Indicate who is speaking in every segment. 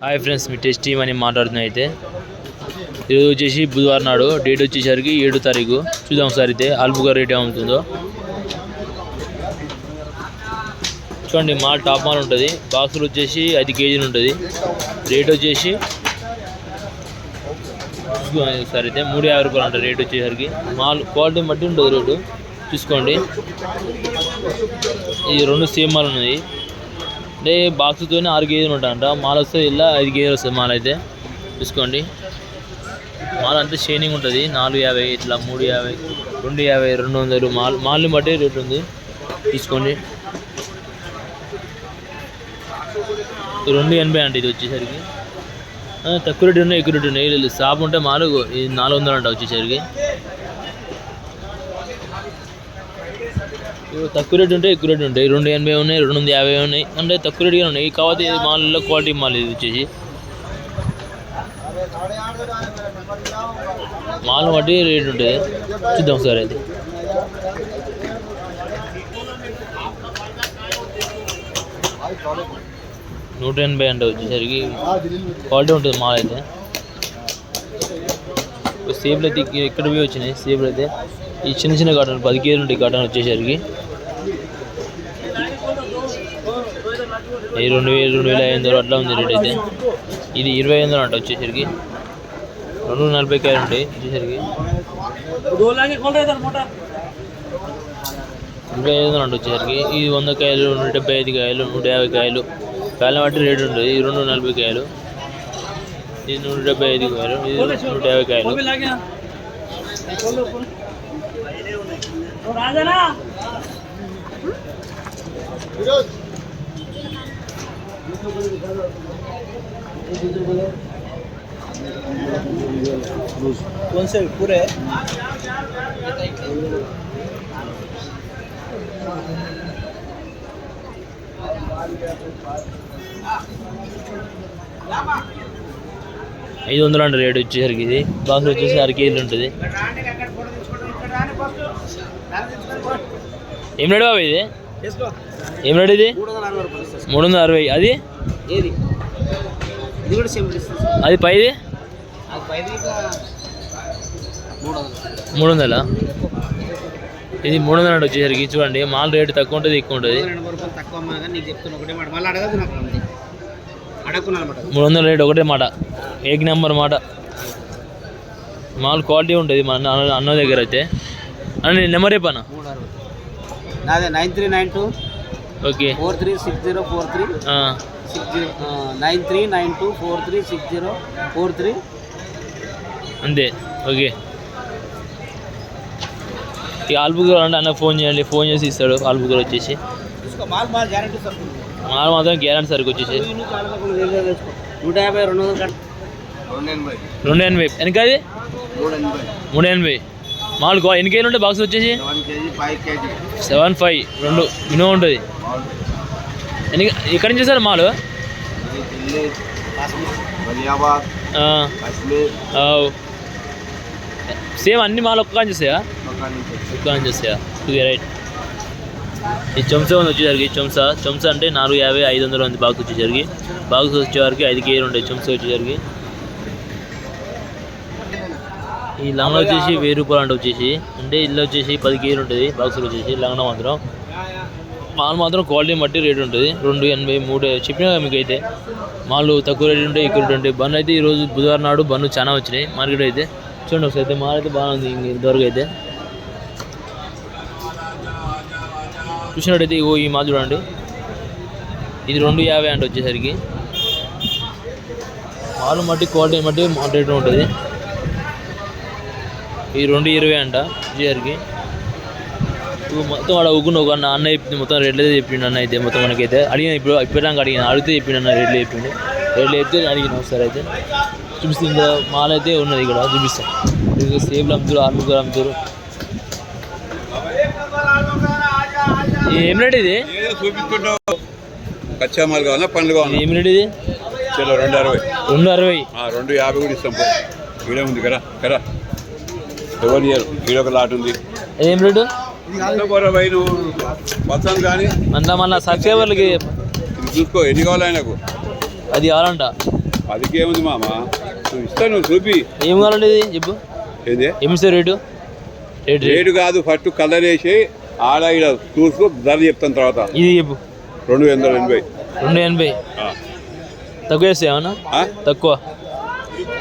Speaker 1: Hi friends, మీ test team అని మాట్లాడుతున్నా. అయితే ఈరోజు వచ్చేసి బుధవారం నాడు, డేట్ వచ్చేసరికి 7వ తారీఖు. చూద్దాం ఒకసారి అయితే ఆల్బుగా రేట్ ఏమవుతుందో. చూడండి, మాల్ టాప్ మాల్ ఉంటుంది. బాక్సులు వచ్చేసి 5 కేజీలు ఉంటుంది. రేట్ వచ్చేసి ఒకసారి అయితే 350 రూపాయలు ఉంటుంది రేట్ వచ్చేసరికి. మాల్ క్వాలిటీ బట్టి ఉంటుంది రేటు, చూసుకోండి. ఈ 2 సేమ్ మాల్ ఉన్నాయి. అంటే బాక్స్తో 6 కేజీలు ఉంటాయంట. మాల్ వస్తే ఇలా 5 కేజీలు వస్తుంది మాల్ అయితే, చూసుకోండి. మాల్ అంతా షైనింగ్ ఉంటుంది. 450, ఇట్లా 350, 250, 200 మాల్ని బట్టి రేట్ ఉంది, తీసుకోండి. 280 అంటే ఇది వచ్చేసరికి. తక్కువ రేటు ఉన్నాయి, ఎక్కువ రేటు ఉన్నాయి. షాప్ ఉంటే మాలు 400 అంట వచ్చేసరికి. తక్కువ రేటు ఉంటాయి, ఎక్కువ రేటు ఉంటాయి. 280 ఉన్నాయి, 250 ఉన్నాయి. అంటే తక్కువ రేటుగా ఉన్నాయి. కాకపోతే మాల్లో క్వాలిటీ మాల్ ఇది వచ్చేసి. మాల్ బట్టి రేటు ఉంటుంది, చూద్దాం సార్. అయితే $180 అంటే వచ్చేసరికి క్వాలిటీ ఉంటుంది మాల్ అయితే. సేపులు అయితే ఇక్కడ పోయి వచ్చినాయి. సేపులు అయితే ఈ చిన్న చిన్న కాటన్ 10 కేజీలు ఉంటాయి. కాటన్ వచ్చేసరికి ఈ 2000, 2500 అట్లా ఉంది రేట్ అయితే. ఇది 2500 అంట వచ్చేసరికి. 240 కాయలు ఉంటాయి వచ్చేసరికి. 2500 అంట వచ్చేసరికి. ఇది 100 కాయలు, 175 కాయలు, 150 కాయలు. కాయల బట్టి రేటు ఉంటుంది. ఇది 240 కాయలు, ఇది 175 కాయలు, ఇది 150 కాయలు.
Speaker 2: कौन से पूरे
Speaker 1: $500 అంట రేట్ వచ్చేసరికి. ఇది బాక్స్ వచ్చేసి 6 కేజీలు ఉంటుంది. ఏం రేటు బాబు ఇది? ఏం రేటు ఇది? 360. అది అది పైది 300. ఇది 300 అంటే వచ్చేసరికి. చూడండి, మాల్ రేటు తక్కువ ఉంటుంది, ఎక్కువ ఉంటుంది. 300 రేటు ఒకటే మాట, ఏక్ నెంబర్ మాట. మాల్ క్వాలిటీ ఉంటుంది మన అన్న దగ్గర అయితే. అని నెంబర్ చెప్పనా?
Speaker 2: 9392
Speaker 1: ఓకే
Speaker 2: 436043 9392436043
Speaker 1: అంతే. ఓకే, ఈ ఆల్బుకర్ అంటే అన్న ఫోన్ చేయండి, ఫోన్ చేసి ఇస్తాడు. ఆల్బుకర్ వచ్చేసి మాల్ మాత్రం గ్యారెంటీ సరికి వచ్చేసి 280. వెనక అది 380. మాల్ ఎన్ని కేజీలు ఉంటాయి బాక్స్ వచ్చేసి? 75. 2 మినిమం ఉంటుంది. ఎక్కడి నుంచి సార్ మాల్? సేమ్ అన్ని మాల్ ఒక్క నుంచి వస్తాయా? ఒక్క నుంచి వస్తాయా? రైట్. ఈ చెంచా ఉంది వచ్చేసరికి. చెంచా అంటే 450, 500 ఉంది బాక్స్ వచ్చేసరికి. బాక్స్ వచ్చేసరికి 5 కేజీలు ఉంటాయి చెంచా వచ్చేసరికి. ఈ లంగ వచ్చేసి 1000 రూపాయలు అంటే వచ్చేసి. అంటే ఇల్లు వచ్చేసి 10 కేజీలు ఉంటుంది బాక్సులు వచ్చేసి. లంగ మాత్రం మాల్ మాత్రం క్వాలిటీ బట్టి రేటు ఉంటుంది. 280, 3 చెప్పినా మీకు అయితే. మాలు తక్కువ రేటు ఉంటాయి, ఎక్కువ రేటు ఉంటాయి. బన్ను అయితే ఈరోజు బుధవారం నాడు బన్ను చాలా వచ్చినాయి మార్కెట్ అయితే. చూడండి ఒకసారి అయితే. మాల్ అయితే బాగుంది ఇంతవరకు అయితే. చూసినట్టయితే ఈ మాల్ చూడండి, ఇది 250 అంటే వచ్చేసరికి. మాల్ బట్టి క్వాలిటీ బట్టి రేటు ఉంటుంది. ఇది 220 అంట వచ్చేసరికి. మొత్తం వాడు ఊకున్న ఒక అన్న చెప్పింది, మొత్తం రేట్లు అయితే చెప్పిండు అన్న అయితే. మొత్తం మనకైతే అడిగిన ఇప్పటిదాకా అడిగితే చెప్పిండు అన్న, రేట్లు చెప్పిండు. రేట్లు చెప్తే అడిగిన ఒకసారి అయితే చూపిస్తుంది. ఇంకా మాల్ అయితే ఉన్నది ఇక్కడ, చూపిస్తాం. సేపులు అమ్ముతారు, ఆల్బుకర్ అమ్ముతారు. ఏం రేట్ ఇది?
Speaker 3: కచ్చా మాల్ కావాలా, పండ్లు కావాలి?
Speaker 1: ఏం రేట్ ఇది?
Speaker 3: 260.
Speaker 1: 250
Speaker 3: కూడా ఇస్తాం. వీడే ఉంది కదా కదా, ఎవరు ఇయర్ వీడొక లాట్ ఉంది.
Speaker 1: ఏం రేటు?
Speaker 3: మొత్తం కానీ
Speaker 1: మళ్ళీ సబ్స్క్రైబర్లకి
Speaker 3: చూసుకో ఎన్ని కావాలి ఆయనకు.
Speaker 1: అది కావాలంట
Speaker 3: 10కి ఏముంది మామ, నువ్వు ఇస్తా, నువ్వు చూపి.
Speaker 1: ఏం కావాలండి ఇది చెప్పు,
Speaker 3: ఏంది
Speaker 1: ఏమి ఇస్తారు రేటు?
Speaker 3: రేటు కాదు, ఫస్ట్ కలర్ వేసి ఆడ ఈడ చూసుకో, ధర చెప్తాను తర్వాత.
Speaker 1: ఇది చెప్పు.
Speaker 3: 280.
Speaker 1: 280 తక్కువ చేస్తే ఏమన్నా తక్కువ?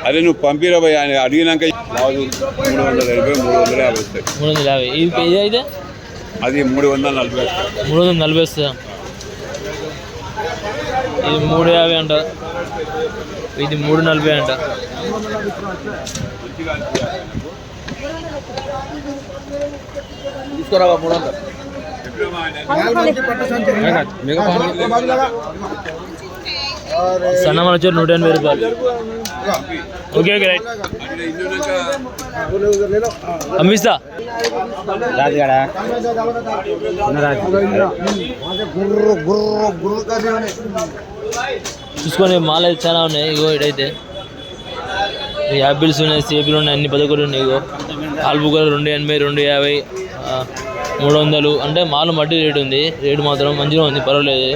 Speaker 3: అదే నువ్వు పంపిరా భయ్, ఆయన అడిగినాక 380, 350 వస్తాయి.
Speaker 1: 350. ఇది అయితే
Speaker 3: అది 340.
Speaker 1: 340 వస్తుందా? ఇది 350 అంట, ఇది 340 అంట.
Speaker 2: తీసుకురా 300.
Speaker 1: సన్నమని వచ్చారు 180 రూపాయలు. ఓకే ఓకే రైట్, పంపిస్తా. చూసుకొని మాల్ అయితే చాలా ఉన్నాయి. ఇగో ఇడైతే యాపిల్స్ ఉన్నాయి, సేపులు ఉన్నాయి, అన్ని 11 ఉన్నాయి. ఇగో ఆల్బుకలు 280, 250, 300. అంటే మాల్ మట్టి రేటు ఉంది. రేటు మాత్రం మంచిగా ఉంది, పర్వాలేదు.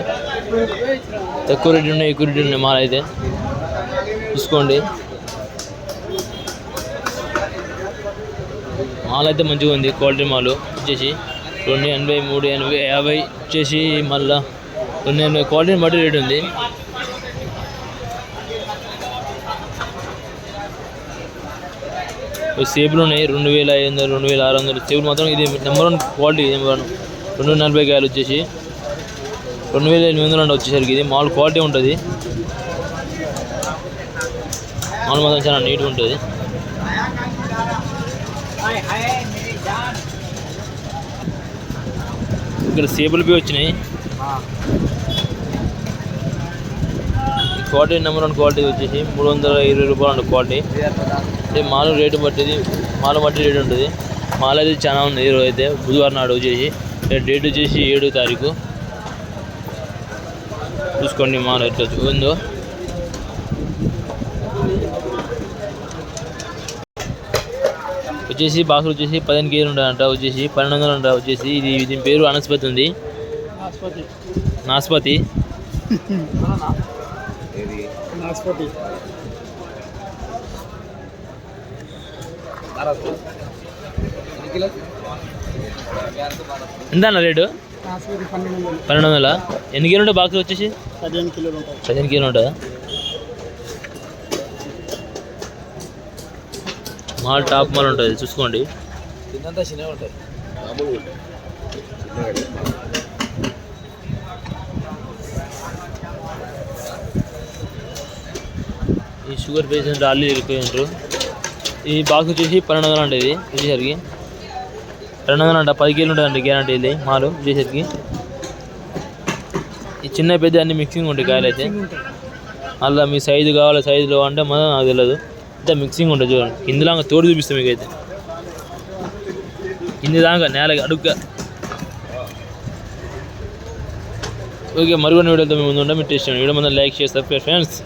Speaker 1: తక్కువ రేటు ఉన్నాయి, ఎక్కువ రేటు ఉన్నాయి మాల్ అయితే. చూసుకోండి, మాల్ అయితే మంచిగా ఉంది. క్వాలిటీ మాల్ వచ్చేసి 280, 380, 50 వచ్చేసి మళ్ళా 280. క్వాలిటీ మట్టి రేటు ఉంది. సేపులు ఉన్నాయి 2500, 2600 సేపులు మాత్రం. ఇది నెంబర్ 1 క్వాలిటీ. నెంబర్ 1 240 కాయలు వచ్చేసి 2800 వచ్చేసరికి. ఇది మాల్ క్వాలిటీ ఉంటుంది. మాల్ మాత్రం చాలా నీట్గా ఉంటుంది. ఇక్కడ సేపులు పై వచ్చినాయి. క్వాలిటీ నెంబర్ 1 క్వాలిటీ వచ్చేసి 320 రూపాయలు క్వాలిటీ. అంటే మాల్ రేటు బట్టి, మాల్ బట్టి రేటు ఉంటుంది. మాల్ అయితే చాలా ఉంది. ఈరోజు అయితే బుధవారం నాడు వచ్చేసి, డేట్ వచ్చేసి 7వ తారీఖు. చూసుకోండి మాల్ ఎట్లా ఉందో. వచ్చేసి బాక్సులు వచ్చేసి 15 కేజీలు ఉంటాయంట, వచ్చేసి 1200 అంట. వచ్చేసి ఇది దీని పేరు అనస్పతి ఉంది, నాస్పతి. ఎంత అన్న రేటు? 1200. ఎన్ని కేజీలు ఉంటాయి బాక్సులు వచ్చేసి? 15 కేజీలు ఉంటుందా? మాల్ టాప్ మాల్ ఉంటుంది, చూసుకోండి. ఈ షుగర్ పేషెంట్ ఆల్రెడీ వెళ్ళిపోయి ఉంటారు. ఈ బాక్స్ వచ్చేసి 1200 అంటే, ఇది వచ్చేసరికి 1200 అంట. 10 కేజీలు ఉంటుందండి గ్యారంటీ. ఇది మాలు వచ్చేసరికి ఈ చిన్న పెద్ద అన్ని మిక్సింగ్ ఉంటాయి కాయలు అయితే. అలా మీ సైజు కావాలి, సైజులో అంటే మనం నాకు తెలియదు. అంతా మిక్సింగ్ ఉంటుంది చూడండి. ఇందులో తోడు చూపిస్తాం మీకు అయితే. ఇంది దాకా నేలకి అడుగ్గా. ఓకే, మరికొన్ని వీడియోతో మేము ముందు ఉంటాం. మీరు టేస్ట్ చేయండి. వీడియో ముందు లైక్ చేస్తారు ఫ్రెండ్స్.